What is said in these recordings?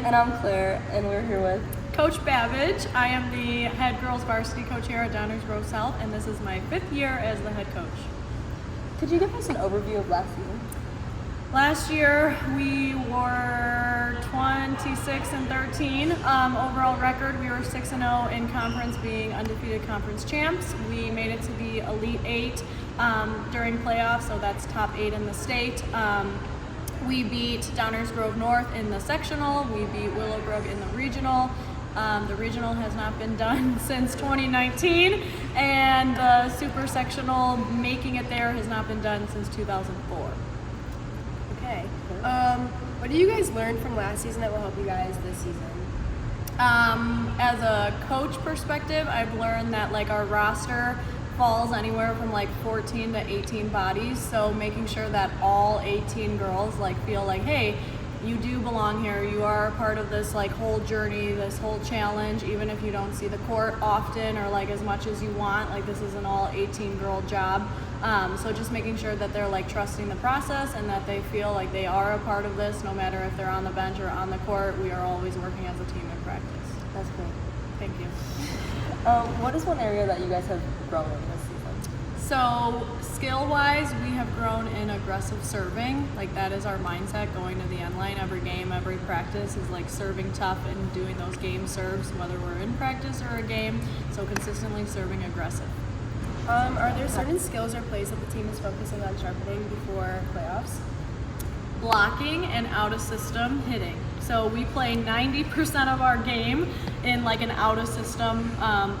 And I'm Claire, and we're here with Coach Babbage. I am the head girls varsity coach here at Downers Grove South, and this is my 5th year as the head coach. Could you give us an overview of last season? Last year we were 26-13. Overall record, we were 6-0 in conference, being undefeated conference champs. We made it to the Elite 8 during playoffs, so that's top 8 in the state. We beat Downers Grove North in the sectional. We beat Willowbrook in the regional. The regional has not been done since 2019, and the super sectional, making it there, has not been done since 2004. Okay. What did you guys learn from last season that will help you guys this season? As a coach perspective, I've learned that our roster falls anywhere from 14 to 18 bodies, so making sure that all 18 girls feel hey, you do belong here, you are a part of this whole journey, this whole challenge, even if you don't see the court often or as much as you want. This is an all 18 girl job, so just making sure that they're trusting the process and that they feel like they are a part of this, no matter if they're on the bench or on the court. We are always working as a team in practice. That's great. Thank you. What is one area that you guys have grown in this season? So skill-wise, we have grown in aggressive serving. That is our mindset going to the end line. Every game, every practice is serving tough and doing those game serves, whether we're in practice or a game. So consistently serving aggressive. Are there certain skills or plays that the team is focusing on sharpening before playoffs? Blocking and out-of-system hitting. So we play 90% of our game in an out-of-system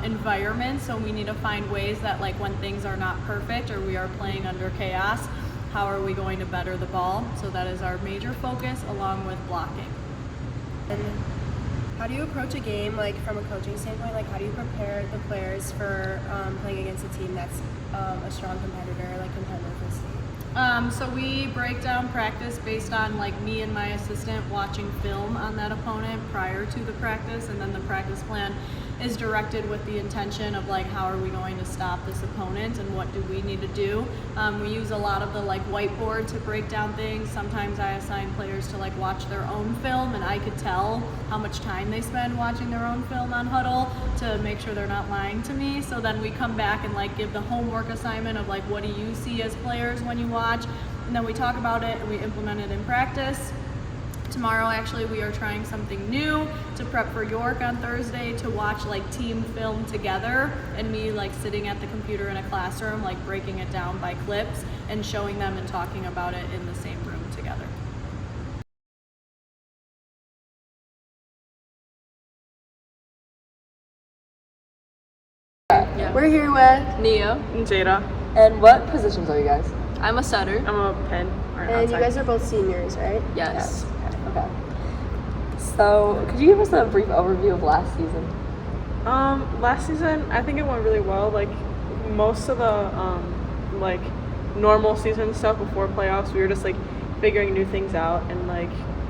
environment, so we need to find ways that when things are not perfect or we are playing under chaos, how are we going to better the ball? So that is our major focus, along with blocking. And how do you approach a game from a coaching standpoint? How do you prepare the players for playing against a team that's a strong competitor, contender for state? So we break down practice based on me and my assistant watching film on that opponent prior to the practice, and then the practice plan is directed with the intention of how are we going to stop this opponent and what do we need to do. We use a lot of the whiteboard to break down things. Sometimes I assign players to watch their own film, and I could tell how much time they spend watching their own film on Huddle to make sure they're not lying to me. So then we come back and give the homework assignment of what do you see as players when you watch, and then we talk about it and we implement it in practice. Tomorrow, actually, we are trying something new to prep for York on Thursday, to watch team film together, and me sitting at the computer in a classroom, breaking it down by clips and showing them and talking about it in the same room together. Yeah. We're here with Nia and Jada. And what positions are you guys? I'm a setter. I'm a pen or an and outside. you guys are both seniors, right? Yes. Okay. So, could you give us a brief overview of last season? Last season, I think it went really well. Most of the normal season stuff before playoffs, we were just figuring new things out and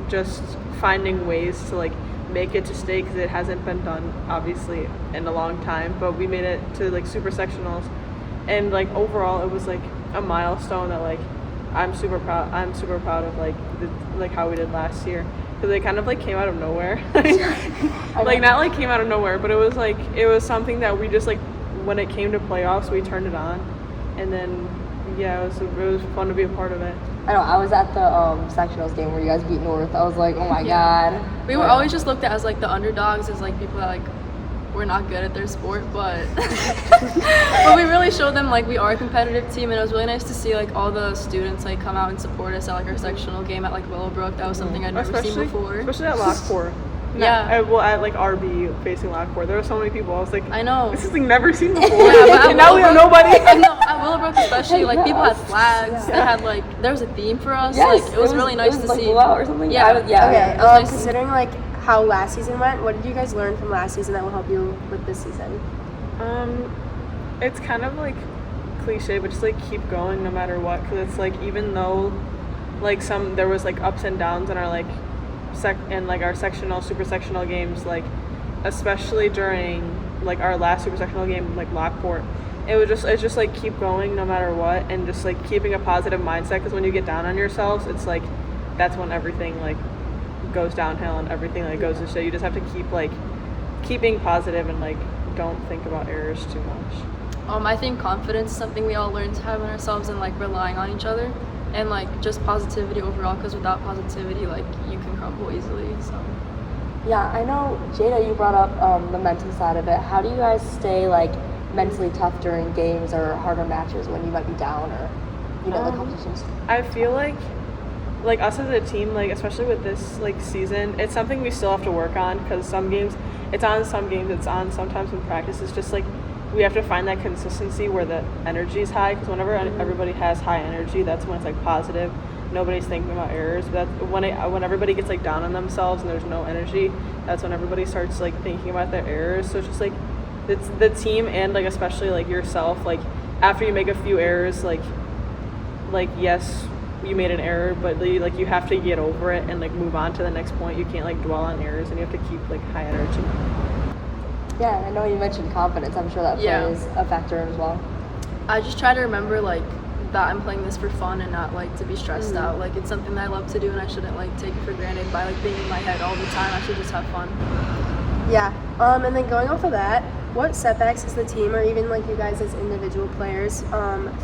just finding ways to make it to state, because it hasn't been done obviously in a long time. But we made it to super sectionals, and overall it was a milestone that I'm super proud of how we did last year, because it kind of came out of nowhere. Not came out of nowhere, but it was something that we just when it came to playoffs, we turned it on, and then it was fun to be a part of it. I know, I was at the sectionals game where you guys beat North. I was oh my god. We were always just looked at as the underdogs, as people that we're not good at their sport, but but we really showed them we are a competitive team, and it was really nice to see all the students come out and support us at our sectional game at Willowbrook. That was something I'd never seen before. Especially at Lockport. Yeah. At RB facing Lockport, there were so many people. I was I know. This is never seen before. Yeah, but and now we have nobody. I know, at Willowbrook especially, people had flags. They had there was a theme for us. Yes, it was really nice to see. Blowout or something. Yeah. Okay. Nice Considering how last season went, what did you guys learn from last season that will help you with this season? It's kind of cliche, but just keep going no matter what, because it's even though there was ups and downs in our our sectional, super sectional games, especially during our last super sectional game, Lockport, it's just keep going no matter what, and just keeping a positive mindset, because when you get down on yourselves, it's that's when everything goes downhill and everything like goes to shit. You just have to keep being positive and like don't think about errors too much. I think confidence is something we all learn to have in ourselves and like relying on each other, and like just positivity overall. Because without positivity, like you can crumble easily. So. Yeah, I know, Jada, you brought up the mental side of it. How do you guys stay like mentally tough during games or harder matches when you might be down or, you know, the competitions? I feel like us as a team, like especially with this like season, it's something we still have to work on because some games it's on, sometimes in practice. It's just like we have to find that consistency where the energy is high, because whenever everybody has high energy, that's when it's like positive. Nobody's thinking about errors. But when everybody gets like down on themselves and there's no energy, that's when everybody starts like thinking about their errors. So it's just like it's the team and like especially like yourself, like after you make a few errors, like yes, you made an error, but like you have to get over it and like move on to the next point. You can't like dwell on errors, and you have to keep like high energy. Yeah, and I know you mentioned confidence. I'm sure that plays a factor as well. I just try to remember like that I'm playing this for fun and not like to be stressed out. Like it's something that I love to do, and I shouldn't like take it for granted by like being in my head all the time. I should just have fun. Yeah. And then going off of that, what setbacks has the team or even like you guys as individual players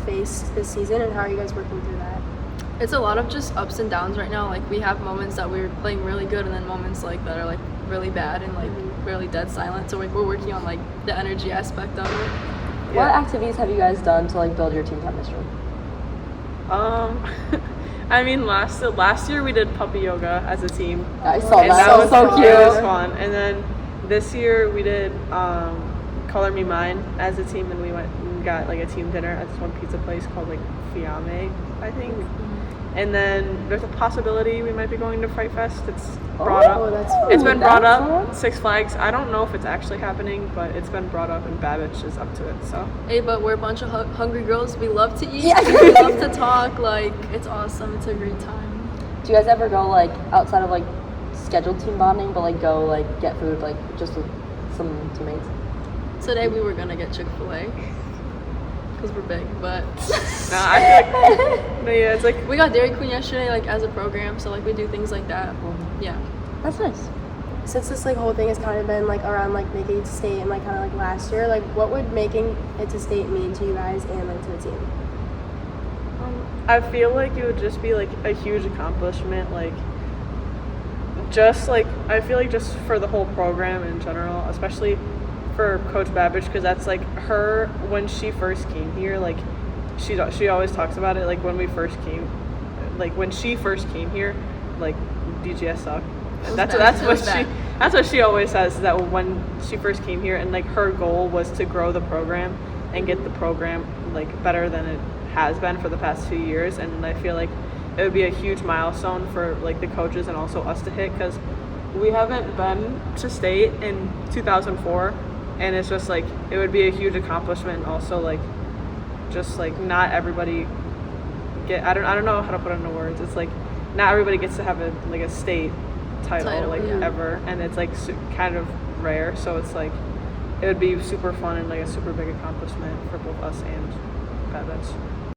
faced this season, and how are you guys working through that? It's a lot of just ups and downs right now. Like we have moments that we're playing really good, and then moments like that are like really bad and like really dead silent. So like we're working on like the energy aspect of it. What activities have you guys done to like build your team chemistry? I mean, last year we did puppy yoga as a team. I saw And that. was so cute. It was fun. And then this year we did Color Me Mine as a team, and we went and got like a team dinner at this one pizza place called like Fiamme, I think. And then there's a possibility we might be going to Fright Fest. It's brought up. That's fun. It's been brought That's up. fun. Six Flags. I don't know if it's actually happening, but it's been brought up, and Babbage is up to it. So. Hey, but we're a bunch of hungry girls. We love to eat. Yeah. We love to talk. Like it's awesome. It's a great time. Do you guys ever go like outside of like scheduled team bonding, but like go like get food like just with some teammates? Today we were gonna get Chick-fil-A because we're big, but I feel like, no, yeah, it's like we got Dairy Queen yesterday like as a program. So like we do things like that. Yeah. That's nice. Since this like whole thing has kind of been like around like making it to state and like kind of like last year, like what would making it to state mean to you guys and like to the team? I feel like it would just be like a huge accomplishment, like just like I feel like just for the whole program in general, especially for Coach Babbage, because that's like her when she first came here, like she always talks about it, like when she first came here, like DGS sucked. That's what she always says, that when she first came here, and like her goal was to grow the program and get the program like better than it has been for the past 2 years. And I feel like it would be a huge milestone for like the coaches and also us to hit, because we haven't been to state in 2004, and it's just like it would be a huge accomplishment. Also like just like not everybody I don't know how to put it into words. It's like not everybody gets to have a state title like ever, and it's like kind of rare. So it's like it would be super fun and like a super big accomplishment for both us and Babbage.